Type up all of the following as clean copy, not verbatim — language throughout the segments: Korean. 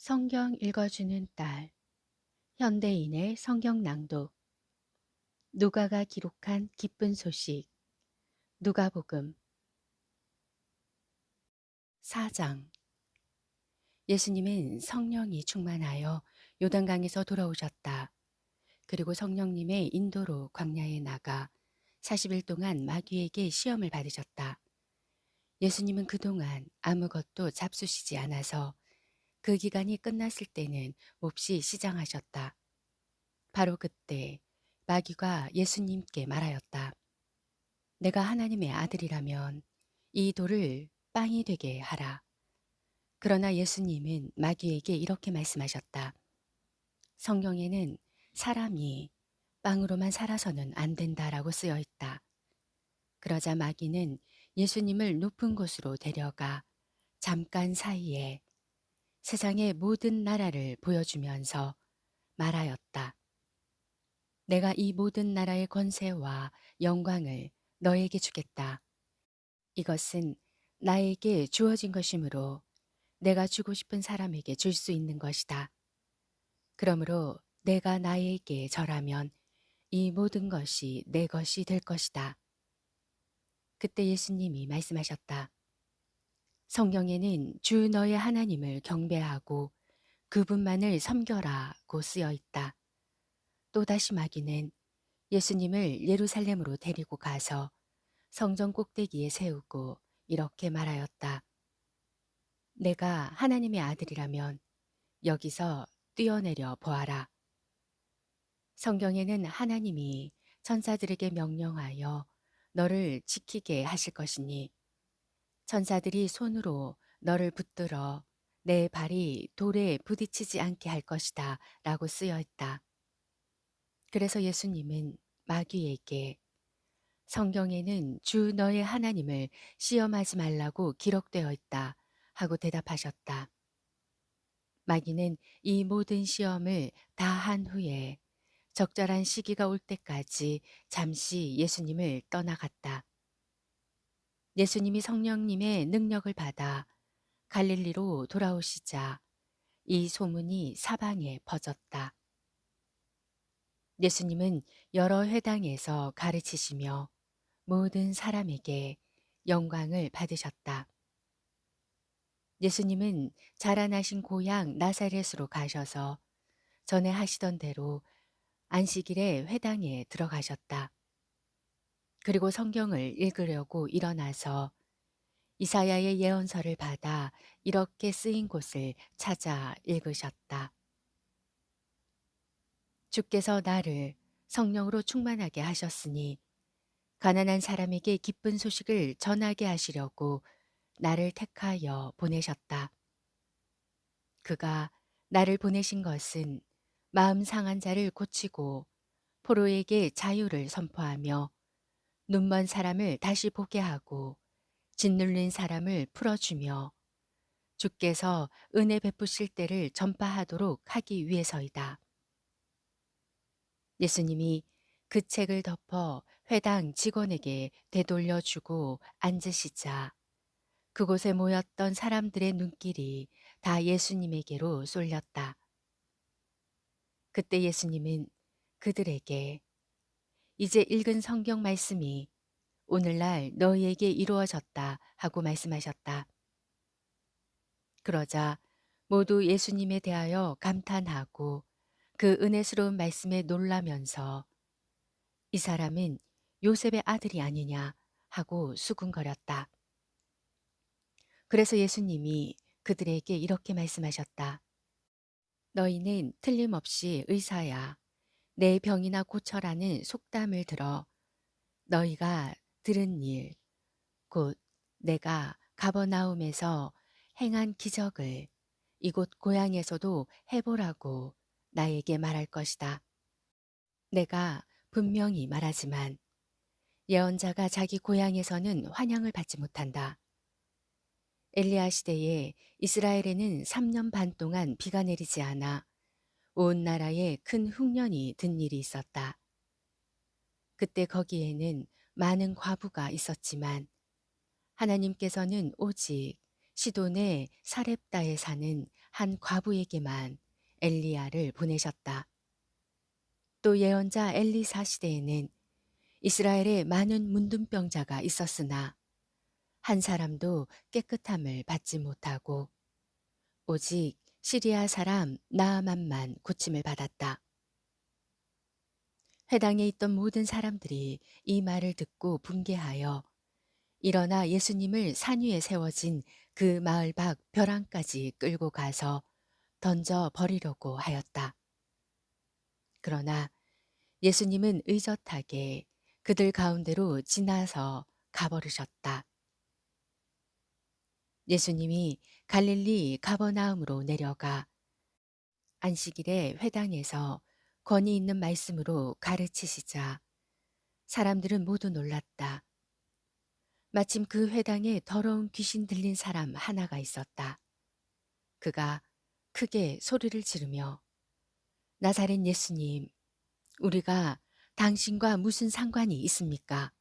성경 읽어주는 딸, 현대인의 성경 낭독, 누가가 기록한 기쁜 소식, 누가복음 4장. 예수님은 성령이 충만하여 요단강에서 돌아오셨다. 그리고 성령님의 인도로 광야에 나가 40일 동안 마귀에게 시험을 받으셨다. 예수님은 그동안 아무것도 잡수시지 않아서 그 기간이 끝났을 때는 몹시 시장하셨다. 바로 그때 마귀가 예수님께 말하였다. 내가 하나님의 아들이라면 이 돌을 빵이 되게 하라. 그러나 예수님은 마귀에게 이렇게 말씀하셨다. 성경에는 사람이 빵으로만 살아서는 안 된다라고 쓰여 있다. 그러자 마귀는 예수님을 높은 곳으로 데려가 잠깐 사이에 세상의 모든 나라를 보여주면서 말하였다. 내가 이 모든 나라의 권세와 영광을 너에게 주겠다. 이것은 나에게 주어진 것이므로 내가 주고 싶은 사람에게 줄 수 있는 것이다. 그러므로 내가 나에게 절하면 이 모든 것이 내 것이 될 것이다. 그때 예수님이 말씀하셨다. 성경에는 주 너의 하나님을 경배하고 그분만을 섬겨라고 쓰여 있다. 또다시 마귀는 예수님을 예루살렘으로 데리고 가서 성전 꼭대기에 세우고 이렇게 말하였다. 내가 하나님의 아들이라면 여기서 뛰어내려 보아라. 성경에는 하나님이 천사들에게 명령하여 너를 지키게 하실 것이니 천사들이 손으로 너를 붙들어 내 발이 돌에 부딪히지 않게 할 것이다 라고 쓰여 있다. 그래서 예수님은 마귀에게 성경에는 주 너의 하나님을 시험하지 말라고 기록되어 있다 하고 대답하셨다. 마귀는 이 모든 시험을 다 한 후에 적절한 시기가 올 때까지 잠시 예수님을 떠나갔다. 예수님이 성령님의 능력을 받아 갈릴리로 돌아오시자 이 소문이 사방에 퍼졌다. 예수님은 여러 회당에서 가르치시며 모든 사람에게 영광을 받으셨다. 예수님은 자라나신 고향 나사렛으로 가셔서 전에 하시던 대로 안식일에 회당에 들어가셨다. 그리고 성경을 읽으려고 일어나서 이사야의 예언서를 받아 이렇게 쓰인 곳을 찾아 읽으셨다. 주께서 나를 성령으로 충만하게 하셨으니 가난한 사람에게 기쁜 소식을 전하게 하시려고 나를 택하여 보내셨다. 그가 나를 보내신 것은 마음 상한 자를 고치고 포로에게 자유를 선포하며 눈먼 사람을 다시 보게 하고 짓눌린 사람을 풀어주며 주께서 은혜 베푸실 때를 전파하도록 하기 위해서이다. 예수님이 그 책을 덮어 회당 직원에게 되돌려 주고 앉으시자 그곳에 모였던 사람들의 눈길이 다 예수님에게로 쏠렸다. 그때 예수님은 그들에게 이제 읽은 성경 말씀이 오늘날 너희에게 이루어졌다 하고 말씀하셨다. 그러자 모두 예수님에 대하여 감탄하고 그 은혜스러운 말씀에 놀라면서 이 사람은 요셉의 아들이 아니냐 하고 수군거렸다. 그래서 예수님이 그들에게 이렇게 말씀하셨다. 너희는 틀림없이 의사야. 내 병이나 고쳐라는 속담을 들어 너희가 들은 일, 곧 내가 가버나움에서 행한 기적을 이곳 고향에서도 해보라고 나에게 말할 것이다. 내가 분명히 말하지만 예언자가 자기 고향에서는 환영을 받지 못한다. 엘리야 시대에 이스라엘에는 3년 반 동안 비가 내리지 않아 온 나라에 큰 흉년이 든 일이 있었다. 그때 거기에는 많은 과부가 있었지만 하나님께서는 오직 시돈의 사렙다에 사는 한 과부에게만 엘리야를 보내셨다. 또 예언자 엘리사 시대에는 이스라엘에 많은 문둥병자가 있었으나 한 사람도 깨끗함을 받지 못하고 오직 시리아 사람 나아만만 고침을 받았다. 회당에 있던 모든 사람들이 이 말을 듣고 분개하여 일어나 예수님을 산 위에 세워진 그 마을 밖 벼랑까지 끌고 가서 던져 버리려고 하였다. 그러나 예수님은 의젓하게 그들 가운데로 지나서 가버리셨다. 예수님이 갈릴리 가버나움으로 내려가 안식일에 회당에서 권위 있는 말씀으로 가르치시자 사람들은 모두 놀랐다. 마침 그 회당에 더러운 귀신 들린 사람 하나가 있었다. 그가 크게 소리를 지르며 나사렛 예수님, 우리가 당신과 무슨 상관이 있습니까?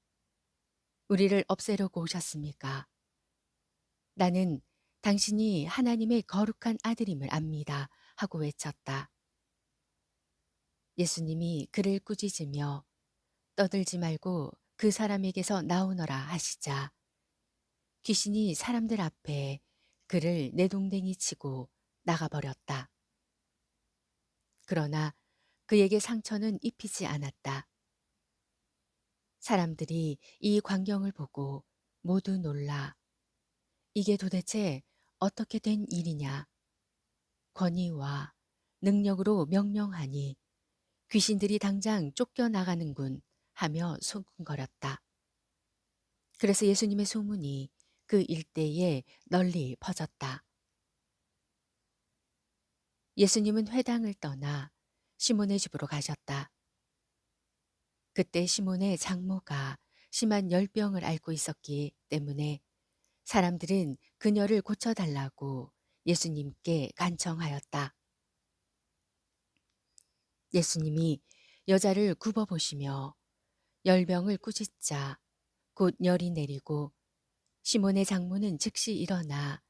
우리를 없애려고 오셨습니까? 나는 당신이 하나님의 거룩한 아들임을 압니다. 하고 외쳤다. 예수님이 그를 꾸짖으며 떠들지 말고 그 사람에게서 나오너라 하시자 귀신이 사람들 앞에 그를 내동댕이 치고 나가버렸다. 그러나 그에게 상처는 입히지 않았다. 사람들이 이 광경을 보고 모두 놀라 이게 도대체 어떻게 된 일이냐? 권위와 능력으로 명령하니 귀신들이 당장 쫓겨나가는군 하며 소근거렸다. 그래서 예수님의 소문이 그 일대에 널리 퍼졌다. 예수님은 회당을 떠나 시몬의 집으로 가셨다. 그때 시몬의 장모가 심한 열병을 앓고 있었기 때문에 사람들은 그녀를 고쳐달라고 예수님께 간청하였다. 예수님이 여자를 굽어보시며 열병을 꾸짖자 곧 열이 내리고 시몬의 장모는 즉시 일어나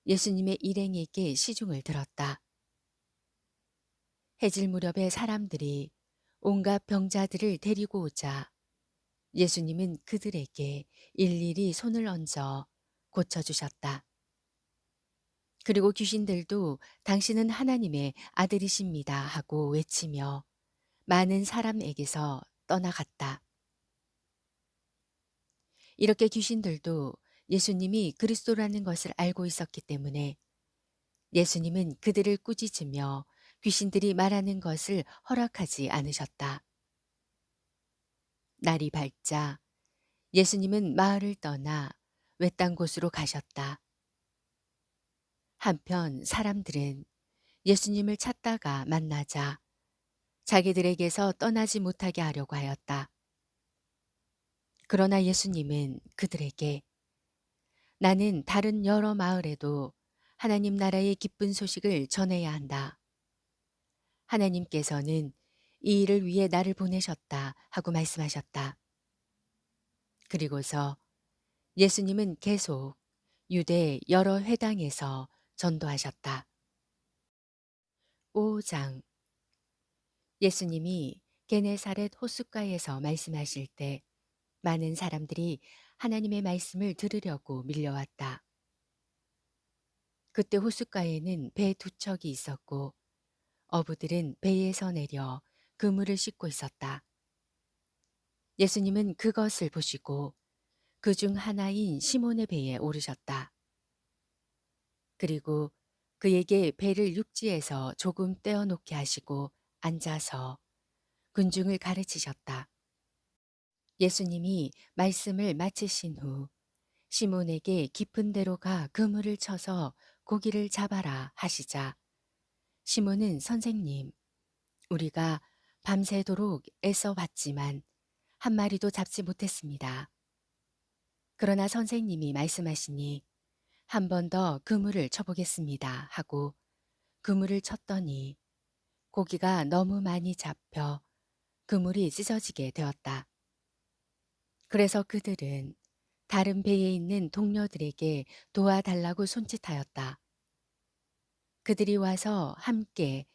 예수님의 일행에게 시중을 들었다. 해질 무렵에 사람들이 온갖 병자들을 데리고 오자 예수님은 그들에게 일일이 손을 얹어 고쳐주셨다. 그리고 귀신들도 당신은 하나님의 아들이십니다 하고 외치며 많은 사람에게서 떠나갔다. 이렇게 귀신들도 예수님이 그리스도라는 것을 알고 있었기 때문에 예수님은 그들을 꾸짖으며 귀신들이 말하는 것을 허락하지 않으셨다. 날이 밝자 예수님은 마을을 떠나 외딴 곳으로 가셨다. 한편 사람들은 예수님을 찾다가 만나자 자기들에게서 떠나지 못하게 하려고 하였다. 그러나 예수님은 그들에게 나는 다른 여러 마을에도 하나님 나라의 기쁜 소식을 전해야 한다. 하나님께서는 이 일을 위해 나를 보내셨다 하고 말씀하셨다. 그리고서 예수님은 계속 유대 여러 회당에서 전도하셨다. 5장 예수님이 게네사렛 호숫가에서 말씀하실 때 많은 사람들이 하나님의 말씀을 들으려고 밀려왔다. 그때 호숫가에는 배 두 척이 있었고 어부들은 배에서 내려 그물을 씻고 있었다. 예수님은 그것을 보시고 그 중 하나인 시몬의 배에 오르셨다. 그리고 그에게 배를 육지에서 조금 떼어놓게 하시고 앉아서 군중을 가르치셨다. 예수님이 말씀을 마치신 후 시몬에게 깊은 데로 가 그물을 쳐서 고기를 잡아라 하시자 시몬은 선생님, 우리가 밤새도록 애써 봤지만 한 마리도 잡지 못했습니다. 그러나 선생님이 말씀하시니 한 번 더 그물을 쳐보겠습니다 하고 그물을 쳤더니 고기가 너무 많이 잡혀 그물이 찢어지게 되었다. 그래서 그들은 다른 배에 있는 동료들에게 도와달라고 손짓하였다. 그들이 와서 함께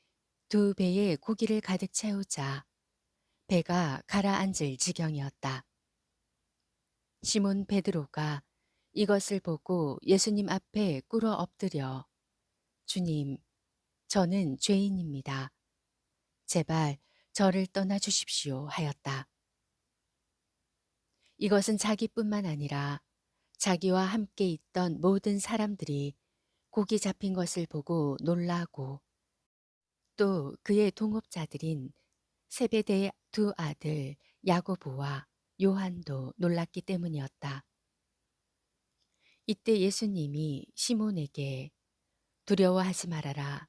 두 배의 고기를 가득 채우자 배가 가라앉을 지경이었다. 시몬 베드로가 이것을 보고 예수님 앞에 꿇어 엎드려 주님, 저는 죄인입니다. 제발 저를 떠나 주십시오 하였다. 이것은 자기뿐만 아니라 자기와 함께 있던 모든 사람들이 고기 잡힌 것을 보고 놀라고 또 그의 동업자들인 세베대의 두 아들 야고보와 요한도 놀랐기 때문이었다. 이때 예수님이 시몬에게 두려워하지 말아라.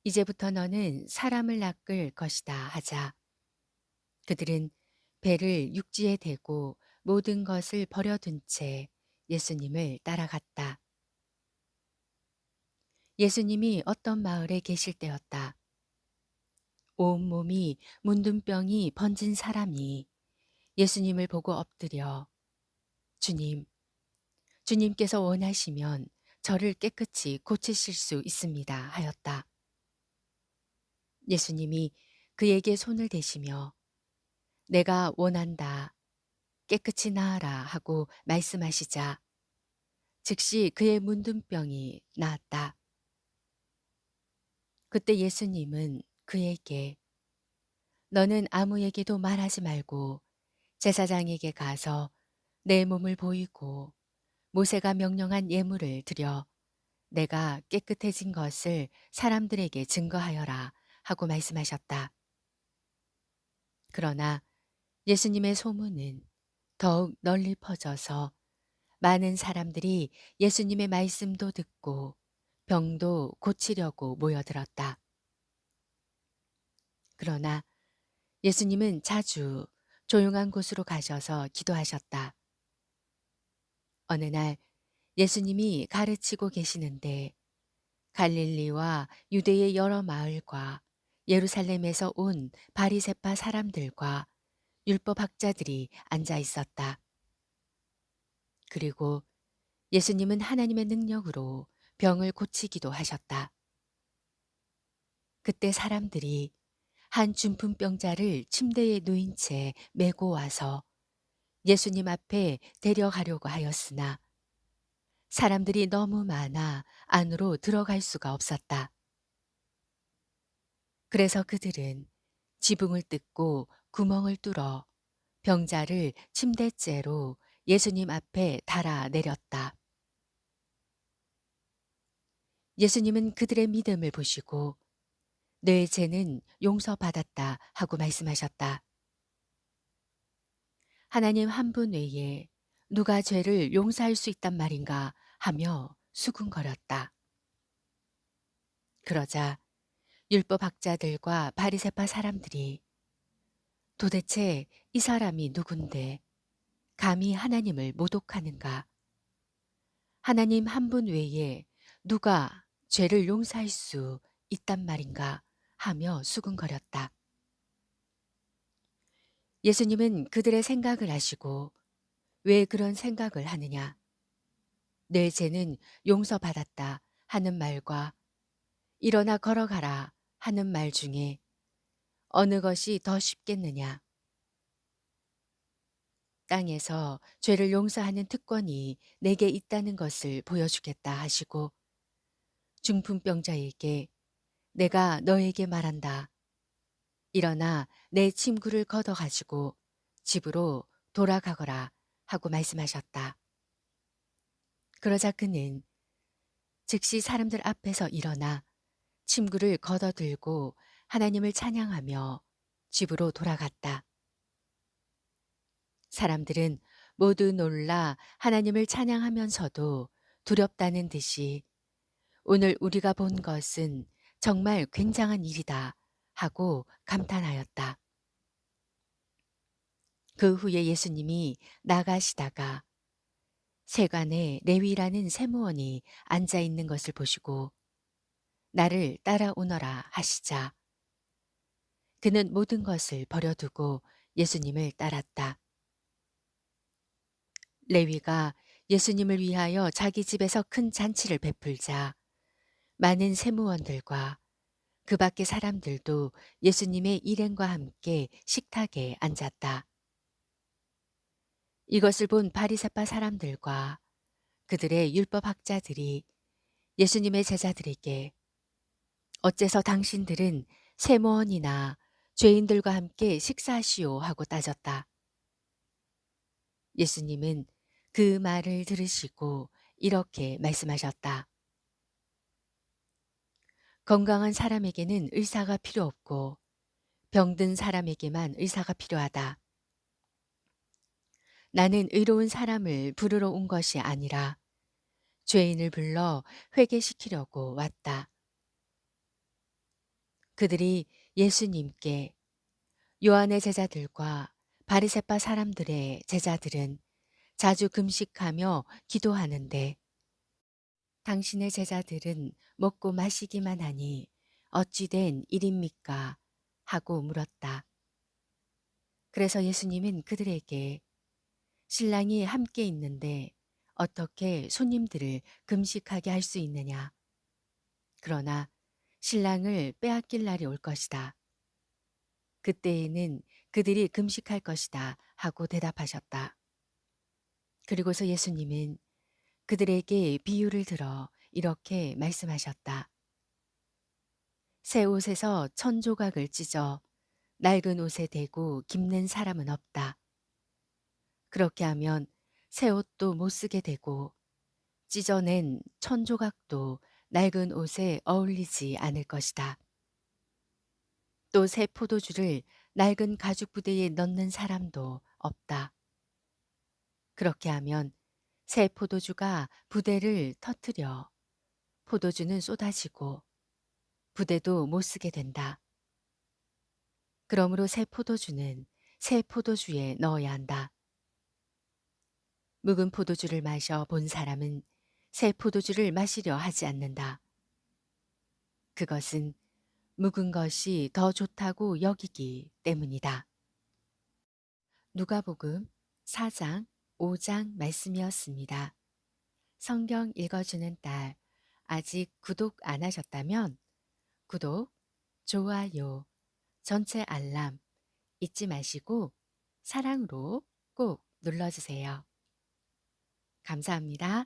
이제부터 너는 사람을 낚을 것이다 하자. 그들은 배를 육지에 대고 모든 것을 버려둔 채 예수님을 따라갔다. 예수님이 어떤 마을에 계실 때였다. 온몸이 문둥병이 번진 사람이 예수님을 보고 엎드려 주님, 주님께서 원하시면 저를 깨끗이 고치실 수 있습니다 하였다. 예수님이 그에게 손을 대시며 내가 원한다. 깨끗이 나아라 하고 말씀하시자 즉시 그의 문둥병이 나았다. 그때 예수님은 그에게 너는 아무에게도 말하지 말고 제사장에게 가서 내 몸을 보이고 모세가 명령한 예물을 드려 내가 깨끗해진 것을 사람들에게 증거하여라 하고 말씀하셨다. 그러나 예수님의 소문은 더욱 널리 퍼져서 많은 사람들이 예수님의 말씀도 듣고 병도 고치려고 모여들었다. 그러나 예수님은 자주 조용한 곳으로 가셔서 기도하셨다. 어느 날 예수님이 가르치고 계시는데 갈릴리와 유대의 여러 마을과 예루살렘에서 온 바리새파 사람들과 율법 학자들이 앉아 있었다. 그리고 예수님은 하나님의 능력으로 병을 고치기도 하셨다. 그때 사람들이 한 중풍병자를 침대에 누인 채 메고 와서 예수님 앞에 데려가려고 하였으나 사람들이 너무 많아 안으로 들어갈 수가 없었다. 그래서 그들은 지붕을 뜯고 구멍을 뚫어 병자를 침대째로 예수님 앞에 달아 내렸다. 예수님은 그들의 믿음을 보시고 내 죄는 용서받았다 하고 말씀하셨다. 하나님 한 분 외에 누가 죄를 용서할 수 있단 말인가 하며 수군거렸다. 그러자 율법학자들과 바리새파 사람들이 도대체 이 사람이 누군데 감히 하나님을 모독하는가? 하나님 한 분 외에 누가 죄를 용서할 수 있단 말인가 하며 수군거렸다. 예수님은 그들의 생각을 아시고 왜 그런 생각을 하느냐? 내 죄는 용서받았다 하는 말과 일어나 걸어가라 하는 말 중에 어느 것이 더 쉽겠느냐? 땅에서 죄를 용서하는 특권이 내게 있다는 것을 보여주겠다 하시고 중풍병자에게 내가 너에게 말한다. 일어나 내 침구를 걷어가지고 집으로 돌아가거라 하고 말씀하셨다. 그러자 그는 즉시 사람들 앞에서 일어나 침구를 걷어들고 하나님을 찬양하며 집으로 돌아갔다. 사람들은 모두 놀라 하나님을 찬양하면서도 두렵다는 듯이 오늘 우리가 본 것은 정말 굉장한 일이다 하고 감탄하였다. 그 후에 예수님이 나가시다가 세관에 레위라는 세무원이 앉아 있는 것을 보시고 나를 따라오너라 하시자 그는 모든 것을 버려두고 예수님을 따랐다. 레위가 예수님을 위하여 자기 집에서 큰 잔치를 베풀자 많은 세무원들과 그 밖의 사람들도 예수님의 일행과 함께 식탁에 앉았다. 이것을 본 바리새파 사람들과 그들의 율법학자들이 예수님의 제자들에게 어째서 당신들은 세무원이나 죄인들과 함께 식사하시오 하고 따졌다. 예수님은 그 말을 들으시고 이렇게 말씀하셨다. 건강한 사람에게는 의사가 필요 없고 병든 사람에게만 의사가 필요하다. 나는 의로운 사람을 부르러 온 것이 아니라 죄인을 불러 회개시키려고 왔다. 그들이 예수님께 요한의 제자들과 바리새파 사람들의 제자들은 자주 금식하며 기도하는데 당신의 제자들은 먹고 마시기만 하니 어찌 된 일입니까? 하고 물었다. 그래서 예수님은 그들에게 신랑이 함께 있는데 어떻게 손님들을 금식하게 할 수 있느냐? 그러나 신랑을 빼앗길 날이 올 것이다. 그때에는 그들이 금식할 것이다 하고 대답하셨다. 그리고서 예수님은 그들에게 비유를 들어 이렇게 말씀하셨다. 새 옷에서 1,000조각을 찢어 낡은 옷에 대고 깁는 사람은 없다. 그렇게 하면 새 옷도 못 쓰게 되고 찢어낸 1,000조각도 낡은 옷에 어울리지 않을 것이다. 또 새 포도주를 낡은 가죽 부대에 넣는 사람도 없다. 그렇게 하면 새 포도주가 부대를 터뜨려 포도주는 쏟아지고 부대도 못 쓰게 된다. 그러므로 새 포도주는 새 포도주에 넣어야 한다. 묵은 포도주를 마셔 본 사람은 새 포도주를 마시려 하지 않는다. 그것은 묵은 것이 더 좋다고 여기기 때문이다. 누가복음 4장 5장 말씀이었습니다. 성경 읽어주는 딸, 아직 구독 안 하셨다면 구독, 좋아요, 전체 알람 잊지 마시고 사랑으로 꼭 눌러주세요. 감사합니다.